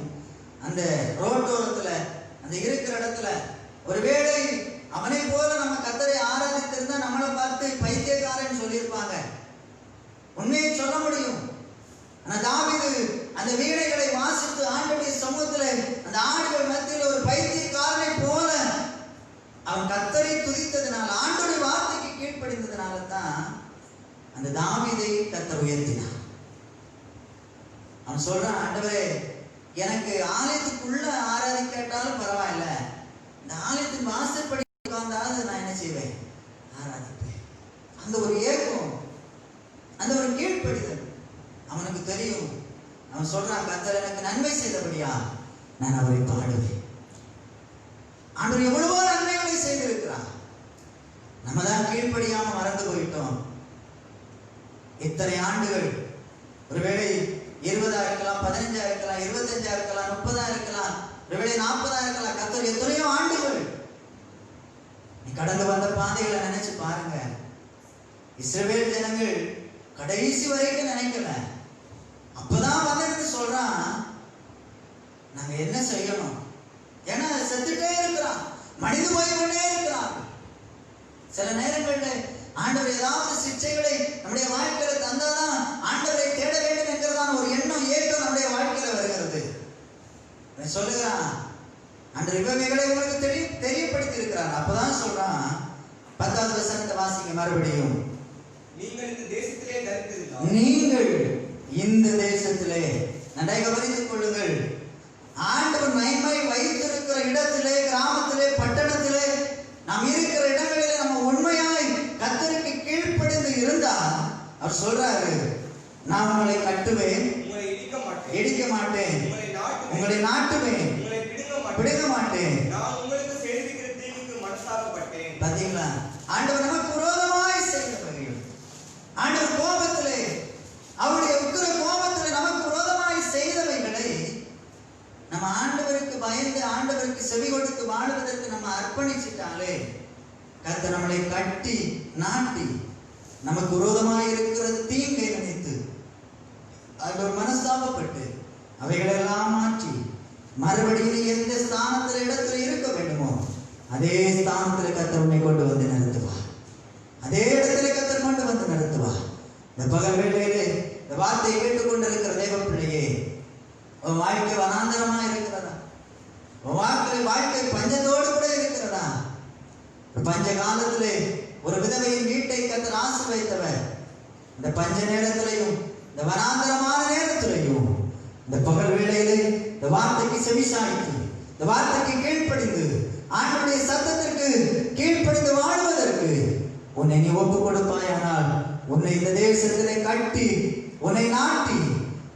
அந்த ரோட்டோரத்துல அந்த இருக்கிற இடத்துல ஒருவேளை அவனை போல நம்ம கர்த்தரை ஆராதித்திருந்தா நம்மளை பார்த்து பைத்தியக்காரன் சொல்லியிருப்பாங்க. உண்மையை சொல்ல முடியும். ஆனா தாவீது அந்த வீணைகளை வாசித்து ஆண்டவருடைய சமூகத்துல அந்த ஆடுகள் மத்தியில் ஒரு பைத்தியக்காரனை போல அவன் கர்த்தரை துதித்ததுனால, ஆண்டவருடைய வார்த்தைக்கு கீழ்ப்படிந்ததுனால தான் அந்த தாவீதை கர்த்தர் உயர்த்தினார். அவன் சொல்றான், ஆண்டவரே எனக்கு ஆலயத்துக்குள்ள ஆராதிக்காட்டாலும் பரவாயில்ல, இந்த ஆலயத்தின் வாசற்படி உட்கார்ந்தாவது நான் என்ன செய்வேன், ஆராதிப்பேன். அந்த ஒரு ஏக்கம், அந்த ஒரு கீழ்ப்படிதல் அவனுக்கு தெரியும். அவன் சொல்றான், கர்த்தர் எனக்கு நன்மை செய்தபடியா நான் அவரை பாடுவேன். ஆண்டவர் எவ்வளவோ நன்மைகளை செய்திருக்கிறார். நம்ம தான் கீழ்ப்படியாம மறந்து போயிட்டோம். இத்தனை ஆண்டுகள், ஒருவேளை 20 இருக்கலாம், 15 இருக்கலாம், 25 இருக்கலாம், 30 இருக்கலாம், ஒருவேளை 40 இருக்கலாம். கர்த்தர் எத்தனையோ ஆண்டுகள் நீ கடந்து வந்த பாதைகளை நினைச்சு பாருங்க. இஸ்ரவேல் ஜனங்கள் கடைசி வரைக்கும் நினைக்கல. அப்பதான் வந்து சொல்றான், நாங்க என்ன செய்யணும்? ஏன்னா செத்துட்டே இருக்கிறான், மனித போய் கொண்டே இருக்கிறான். சில நேரங்களில் ஆண்டவர் ஏதாவது சிக்ஷைகளை நம்முடைய வாழ்க்கையில தந்தாதான் ஆண்டவரை தேட வேண்டும் என்கிறதான ஒரு எண்ணம், ஏற்றம் நம்முடைய வாழ்க்கையில வருகிறது. சொல்லுகிறான், ஆண்டவர் இவைகளை உங்களுக்கு தெரியப்படுத்தி இருக்கிறார். அப்பதான் சொல்றான், 10வது வசனத்தை வாசிங்க மறுபடியும். நீங்கள் இந்த தேசத்திலே தரித்திருந்தால், நீங்கள் இந்த தேசத்திலே, நன்றாக கவனித்துக் கொள்ளுங்கள், ஆண்டவர் மகிமை வைத்திருக்கிற இடத்திலே, கிராமத்திலே, பட்டணத்திலே, நாம் இருக்கிற இடங்களிலே நம்ம உண்மையாய் கர்த்தருக்கு கீழ்ப்படிந்து இருந்தால் அவர் சொல்றாரு, நான் உங்களை கட்டுவேன், உங்களை இடிக்க மாட்டேன், உங்களை நாட்டுவேன், பிடுங்க மாட்டேன். நான் உங்களுக்கு செய்திருக்கிற தீங்குக்கு மனஸ்தாபப்பட்டேன். பாத்தீங்களா, ஆண்டவர் நமக்கு விரோதமாய் செய்தவர்கள், ஆண்டவர் கோபத்திலே, அவருடைய உக்கிர கோபத்திலே நமக்கு விரோதமாய் செய்தவைகளை நம்ம ஆண்டவருக்கு பயந்து ஆண்டவருக்கு செவி கொடுத்து வாழுவதற்கு நம்ம அர்ப்பணிச்சிட்டாலே கர்த்தர் நம்மளை கட்டி நாட்டி நமக்கு விரோதமாய் இருக்கிற தீங்கை நினைத்து ஆண்டவர் மனஸ்தாபப்பட்டு அவைகளெல்லாம் மாற்றி மறுபடியும் எந்த ஸ்தானத்தில் இடத்துல இருக்க வேண்டுமோ அதே ஸ்தானத்தில் கர்த்தர் உன்னை கொண்டு வந்து நிறுத்துவார். அதே இடத்துல கர்த்தர் கொண்டு வந்து நிறுத்துவார். இந்த பகல் வேளையிலே இந்த வார்த்தையை கேட்டுக்கொண்டிருக்கிற தேவ பிள்ளையே, உன் வாழ்க்கை வனாந்தரமா இருக்கிறதா? உன் வாழ்க்கை பஞ்சத்தோடு கூட இருக்கிறதா? பஞ்ச காலத்திலே ஒரு விதவையின் வீட்டை கர்த்தர் ஆசீர்வதித்தவர். இந்த பஞ்ச நேரத்திலையும் இந்த வனாந்தரமான நேரத்திலையும் இந்த பகல் வேளையிலே இந்த வார்த்தைக்கு செவிசாய்த்து இந்த வார்த்தைக்கு கீழ்ப்படிந்து ஆண்டவருடைய சத்தத்திற்கு கீழ்ப்படிந்து வாழ்வதற்கு உன்னை நீ ஒப்புக் கொடுப்பாயானால் உன்னை இந்த தேசத்திலே கட்டி உன்னை நாட்டி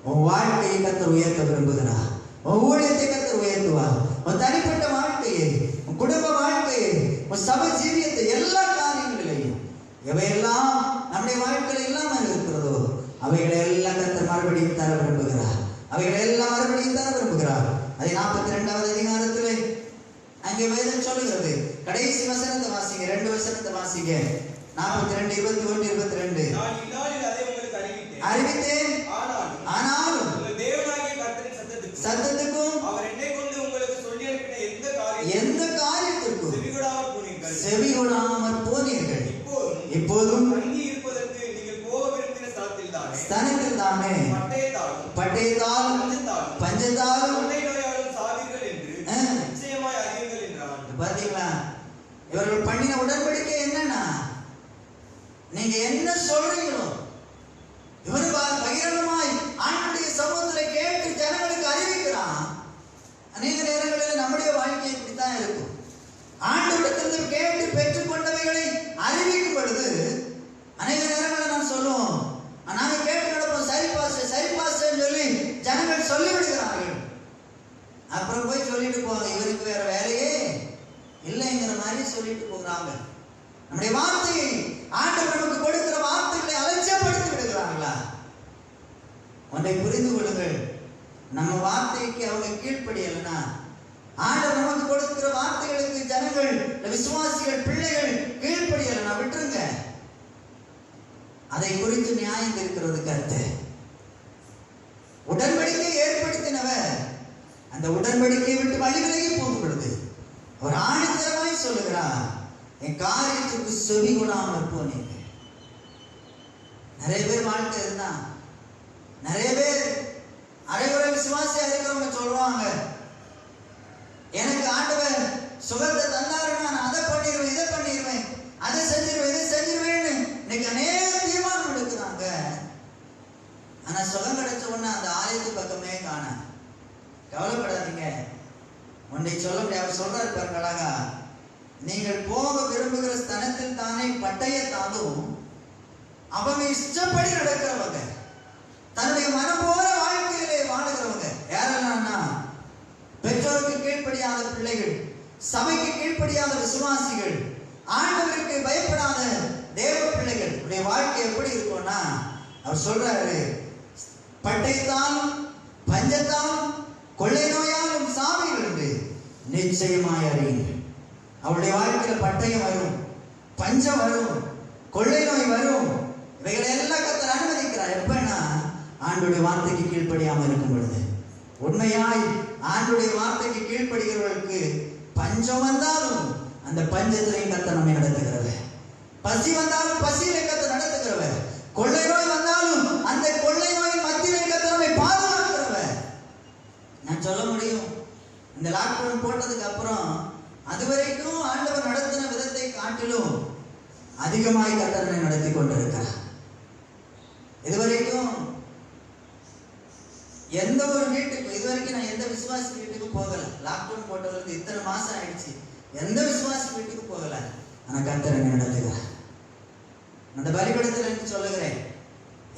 உன் வாழ்க்கையை கர்த்தர் உயர்த்த விரும்புகிறார். உன் ஊழியத்தை கர்த்தர் உயர்த்துவார். உன் தனிப்பட்ட வாழ்க்கையை, உன் குடும்ப வாழ்க்கையை, உன் சபை ஜீவியத்தை, எல்லா காரியங்களையும் எவையெல்லாம் நம்முடைய வாழ்க்கையில் இல்லாமல் இருக்கிறதோ அவைகளை எல்லாம் கர்த்தர் மறுபடியும் தர விரும்புகிறார். அவைகளை எல்லாம் மறுபடியும் தர விரும்புகிறார். அதை 42வது அதிகாரத்திலே அங்கே வேதம் சொல்லுகிறது. கடைசி வசனத்தை வாசிங்க, 2 வசனத்தை வாசிங்க. 42, 21, 22. நான் இந்நாளில் அதை உங்களுக்கு அறிவித்தேன், ஆனாலும் உங்கள் தேவனாகிய கர்த்தரின் சத்தத்துக்கும் அவர் என்னை கொண்டு உங்களுக்கு சொல்லி அனுப்பின எந்த காரியத்திற்கும் செவி கொடாமல் போனீர்கள். இப்போதும் தங்கி இருப்பதற்கு நீங்கள் போக விரும்பின ஸ்தலத்தில் தானே பட்டயத்தால் பஞ்சத்தால் சாவீர்கள் என்று நிச்சயமாய் அறியுங்கள் என்றான். பாத்தீங்களா, இவர்கள் பண்ணின உடன்படிக்கை என்னன்னா, நீங்க என்ன சொல்றீங்களோ இவரு பகிரங்கமாய் ஆண்டவருடைய சமூகத்தில் கேட்டு ஜனங்களுக்கு அறிவிக்கிறான். அநேக நேரங்களில் நம்முடைய வாழ்க்கை இப்படித்தான் இருக்கும். ஆண்டவரிடத்தில் கேட்டு பெற்றுக் கொண்டவைகளை அறிவிக்கும் பொழுது அநேக நேரங்களில் நான் சொல்லுவோம், நாங்க கேட்டு நடப்போம், சரி பாஸ்டர் சொல்லி ஜனங்கள் சொல்லிவிடுகிறார்கள். அப்புறம் போய் சொல்லிட்டு போவாங்க, இவருக்கு வேற வேலையே இல்லைங்கிற மாதிரி சொல்லிட்டு ஒன்றை புரிந்து கொள்ளுங்கள், நம்ம வார்த்தைக்கு அவங்க கீழ்ப்படியலைன்னா, ஆண்டவர் நமக்கு கொடுக்கிற வார்த்தைகளுக்கு ஜனங்கள், விசுவாசிகள், பிள்ளைகள் கீழ்ப்படியலைன்னா விட்டுருங்க. அதை குறித்து நியாயம் இருக்கிறது கருத்து. உடன்படிக்கை ஏற்படுத்தினவர் அந்த உடன்படிக்கையை விட்டு வழி விலகி போகும் பொழுது ஒரு ஆணித்தரமாய் சொல்லுகிறார், என் காரியத்துக்கு செவி கொடாமல் போனீங்க. நிறைய பேர் வாழ்க்கை இருந்தா, நிறைய பேர் அரைகுறை விசுவாசியா இருக்கிறவங்க சொல்லுவாங்க, எனக்கு ஆண்டவர் சுகத்தை தந்தாருன்னா நான் அதை பண்ணிடுவேன், இதை பண்ணிடுவேன், அதை செஞ்சிருவேன், இதை செஞ்சிருவேன்னு இன்னைக்கு அநேக தீர்மானம் எடுக்கிறாங்க. ஆனா சுகம் கிடைச்ச உடனே அந்த ஆலயத்து பக்கமே காண. கவலைப்படாதீங்க, ஒன்றை சொல்ல முடியாது. அவர் சொல்றாரு பாருங்க அழகா, நீங்கள் போக விரும்புகிற ஸ்தலத்தில் தானே பட்டயத்தாலும் அவங்க இஷ்டப்படி நடக்கிறவங்க, தன்னுடைய மனம் போல வாழ்க்கையிலே வாழுகிறவங்க யாரெல்லாம்னா, பெற்றோருக்கு கீழ்ப்படியாத பிள்ளைகள், சபைக்கு கீழ்ப்படியாத விசுவாசிகள், ஆண்டவருக்கு பயப்படாத தேவ பிள்ளைகள் உடைய வாழ்க்கை எப்படி இருக்கும்னா, அவர் சொல்றாரு, பட்டயத்தாலும் பஞ்சத்தாலும் கொள்ளை நோயாலும் சாவீர்கள் என்று நிச்சயமாய் அறியுங்கள். அவருடைய வாழ்க்கையில பட்டயம் வரும், பஞ்சம் வரும், கொள்ளை நோய் வரும். இவைகளை எல்லாம் கர்த்தர் அனுமதிக்கிறார். எப்பன்னா ஆண்டுடைய வார்த்தைக்கு கீழ்ப்படியாமல் இருக்கும் பொழுது. உண்மையாய் ஆண்டுடைய வார்த்தைக்கு கீழ்ப்படுகிறவர்களுக்கு பஞ்சம் வந்தாலும் அந்த பஞ்சத்திலையும் கர்த்தர் நம்மை நடத்துகிறவர். பசி வந்தாலும் பசியிலே கர்த்தர் நடத்துகிறவர். கொள்ளை நோய் வந்தாலும் அந்த கொள்ளை நோயின் மத்தியிலே கர்த்தர் நம்மை பாதுகாக்கிறவர். நான் சொல்ல முடியும், இந்த லாக்டவுன் போட்டதுக்கு அப்புறம் அதுவரைக்கும் ஆண்டவர் நடத்தின விதத்தை காட்டிலும் அதிகமாய் கர்த்தரை நடத்தி கொண்டிருக்கிறார். இதுவரைக்கும் எந்த ஒரு வீட்டுக்கு, இதுவரைக்கும் நான் எந்த விசுவாசி வீட்டுக்கு போகல. லாக்டவுன் போட்டதுக்கு இத்தனை மாசம் ஆயிடுச்சு, எந்த விசுவாசி வீட்டுக்கு போகல. ஆனா கர்த்தரை நடத்துகிறார். அந்த பலிபடத்தில் சொல்லுகிறேன்,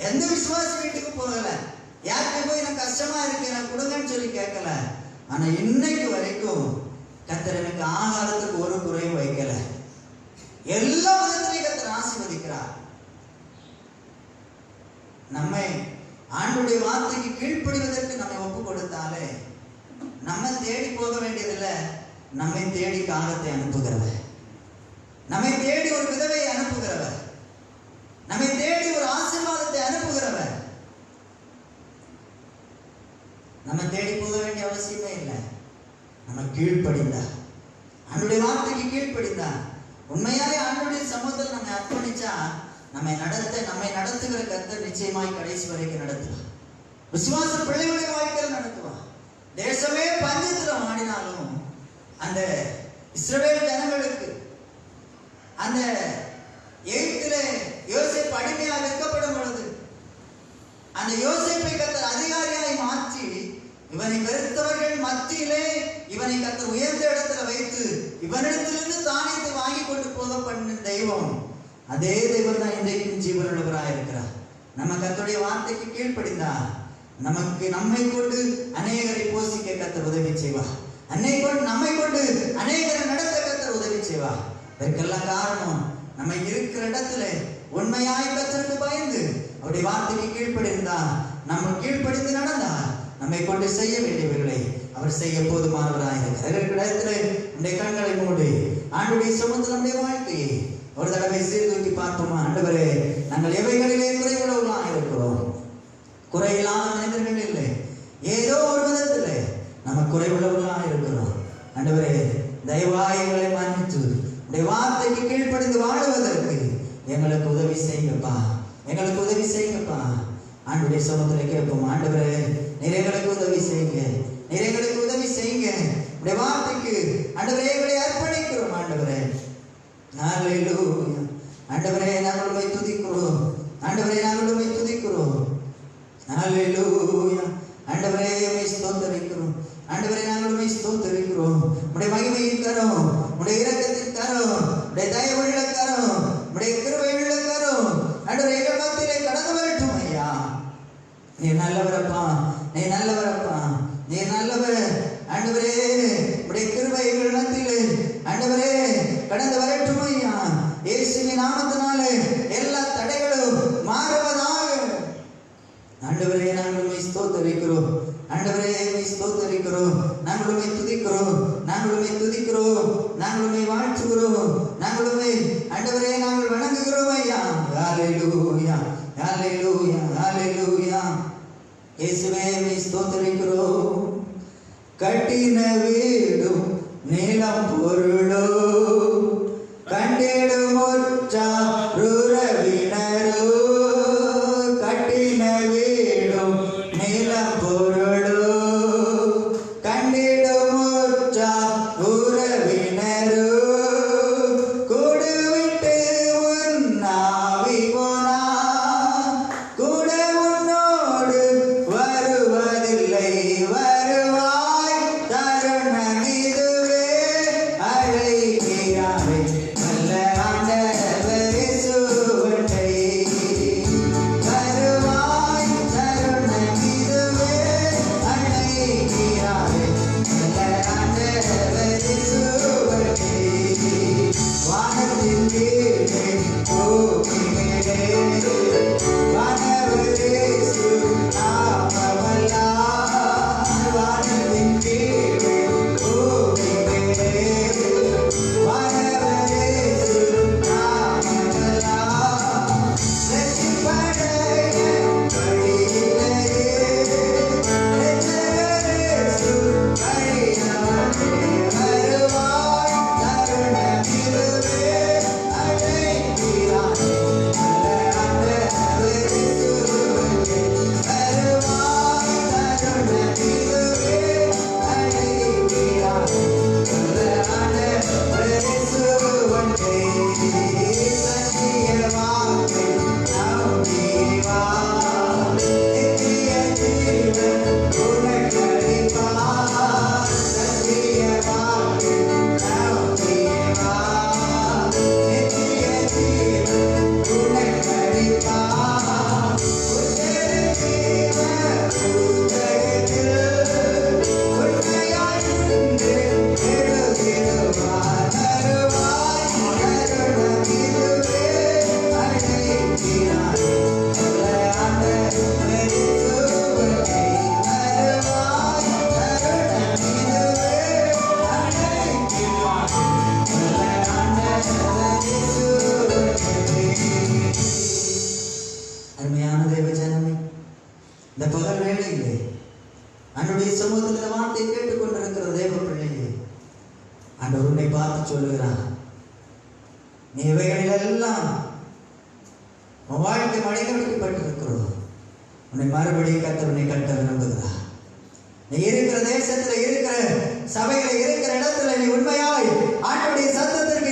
எந்த விசுவாசி வீட்டுக்கு போகல. யாருக்கு போய் நான் கஷ்டமா இருக்கு நான் கொடுங்கன்னு சொல்லி கேட்கல. ஆனா இன்னைக்கு வரைக்கும் கர்த்தர் எனக்கு ஆகாரத்துக்கு ஒரு குறையும் வைக்கல. எல்லா விதத்திலையும் கர்த்தர் ஆசீர்வதிக்கிறார். நம்மை ஆண்டுடைய வார்த்தைக்கு கீழ்ப்படிவதற்கு நம்மை ஒப்பு கொடுத்தாலே நம்ம தேடி போக வேண்டியதில்லை. நம்மை தேடி காகத்தை அனுப்புகிறவர், நம்மை தேடி ஒரு விதவையை அனுப்புகிறவர், நம்மை தேடி ஒரு ஆசீர்வாதத்தை அனுப்புகிறவர். நம்ம தேடி போக வேண்டிய அவசியமே இல்லை. நம்ம கீழ்ப்படிந்தா, ஆண்டுடைய வார்த்தைக்கு கீழ்ப்படிந்தா, உண்மையாலே ஆண்டுடைய சமூகத்தில் நம்ம அர்ப்பணிச்சா நம்மை நடத்துகிற கர்த்தர் நிச்சயமாய் கடைசி வரைக்கும் நடத்துவார். விசுவாச பிள்ளைகளுடைய வாழ்க்கையில் நடத்துவார். தேசமே பஞ்சத்தில் ஆடினாலும் அந்த இஸ்ரவேல் ஜனங்களுக்கு அந்த எகிப்திலே யோசேப்பு அடிமையாக விற்கப்படும் பொழுது அந்த யோசேப்பை கர்த்தர் அதிகாரியாய் மாற்றி இவனை வெறுத்தவர்கள் மத்தியிலே இவனை கர்த்தர் உயர்ந்த இடத்துல வைத்து இவனிடத்திலிருந்து தானியத்தை வாங்கி கொண்டு போக பண்ண தெய்வம் அதே தெய்வம் தான் இன்றைக்கும் ஜீவனுள்ளவராக இருக்கிறார். நம்ம கர்த்தருடைய வார்த்தைக்கு கீழ்ப்படிந்தா நம்மை கொண்டு அநேகரை போஷிக்க கர்த்தர் உதவி செய்வார். நம்மை கொண்டு அநேகரை நடத்த கர்த்தர் உதவி செய்வார். இதற்கெல்லாம் காரணம் நம்ம இருக்கிற இடத்துல உண்மையாய் கர்த்தருக்கு பயந்து அவருடைய வார்த்தைக்கு கீழ்ப்படிந்தா, நம்ம கீழ்ப்படிந்து நடந்தா நம்மை கொண்டு செய்ய வேண்டியவர்களை அவர் செய்ய போதுமானவராக இருக்கிறார். நம்முடைய கண்களை மூடி ஆண்டுடைய சுமந்து நம்முடைய வாழ்க்கையை ஒரு தடவை சீர்தூக்கி பார்ப்போமா? ஆண்டவரே, நாங்கள் எவைகளிலே குறைவுள்ளவர்களாக இருக்கிறோம். குறையில்லாத மனிதர்கள் இல்லை, ஏதோ ஒரு விதத்தில் நம்ம குறைவுள்ளவர்களாக இருக்கிறோம். ஆண்டவரே, தயவாய் எங்களை மன்னித்து உடைய வார்த்தைக்கு கீழ்ப்படிந்து வாழுவதற்கு எங்களுக்கு உதவி செய்யுங்கப்பா, எங்களுக்கு உதவி செய்யுங்கப்பா. ஆண்டுடைய சமூகத்தில் கேட்போம், ஆண்டவரே நீர் எங்களுக்கு உதவி செய்யுங்க, நீர் எங்களுக்கு உதவி செய்யுங்க. உடைய வார்த்தைக்கு ஆண்டவரே எங்களை அர்ப்பணிக்கிறோம். ஆண்டவரே ஹல்லேலூயா. ஆண்டவரே நாங்கள் உம்மை துதிக்கிறோம், ஆண்டவரே நாங்கள் உம்மை துதிக்கிறோம். ஹல்லேலூயா. ஆண்டவரே உம்மை ஸ்தோத்திரிக்கிறோம், ஆண்டவரே நாங்கள் உம்மை ஸ்தோத்திரிக்கிறோம். உம்முடைய மகிமையின் கரம், உம்முடைய இரக்கத்தின் கரம், உம்முடைய தயவுள்ள கரம், உம்முடைய கிருபையுள்ள கரம் ஆண்டவரே எங்கள் மத்தியிலே கடந்து வரட்டும் ஐயா. நீர் நல்லவரப்பா, நீர் நல்லவரப்பா, நீர் நல்லவர். ஆண்டவரே உம்முடைய கிருபை எங்கள் மத்தியிலே ஆண்டவரே கடந்து வரட்டும் ஐயா. இயேசுவின் நாமத்தினாலே எல்லா ஹalleluya ஹalleluya ஹalleluya. இயேசுவே ஸ்தோத்திரிக்கிறோம். கட்டின வீடும் நிலம் பொருளோ கண்டிடும் உற்றாருறவினரோ கட்டின வீடும் நிலம் பொருளோ கண்டிடும் உற்றாருறவினரோ கூடுவிட்டு உன்னாவி போனா கூட உன்னோடு வருவதில்லை வருவாய் தருணம் இதுவே அழைக்கிறாரே நல்ல ஆண்டவர் இயேசுவை வருவாய் தருணம் இதுவே அழைக்கிறாரே நல்ல ஆண்டவர் இயேசுவை வானத்தின் கீழே பூமியிலே வானவர் இயேசு நாமமல்லார் வானத்தின் கீழே பூமியிலே வானவர் இயேசு நாமமல்லார் ரட்சிப்படைய வழியில்லையே இரட்சகர் இயேசு வழியானே வருவாய் தருணம் இதுவே அழைக்கிறாரே நல்ல ஆண்டவர் இயேசுவே வருவாய் தருணம் இதுவே அழைக்கிறாரே நல்ல ஆண்டவர் இயேசுவே சத்திய வாக்கை நம்பி வா நித்திய ஜீவன் உனக்களிப்பார் சத்திய வாக்கை நம்பி வா நித்திய ஜீவன் உனக்களிப்பார் உத்தர ஜீவ புத்தகத்தில் உண்மையாய் நின்று எழுதிடுவார் வருவாய் தருணம் இதுவே அழைக்கிறார் நல்ல ஆண்டவர் இயேசுவை வருவாய் தருணம் இதுவே அழைக்கிறார் நல்ல ஆண்டவர் இயேசுவை. அருமையான தேவ ஜனமே, இந்த பகல் வேளையிலே அன்றைய சமூகத்தில் இந்த வார்த்தை கேட்டுக்கொண்டிருக்கிற தேவ பிள்ளையே, ஆண்டவர் உன்னை பார்த்து சொல்லுகிறார், நீ இவைகளிலெல்லாம் உன் வாழ்க்கை மடிக்கப்பட்டிருக்கிறோம். உன்னை மறுபடியும் கர்த்தர் உன்னை கட்ட விரும்புகிறார். நீ இருக்கிற தேசத்துல இருக்கிற சபையில இருக்கிற இடத்துல நீ உண்மையாய் ஆண்டவருடைய சத்தத்திற்கு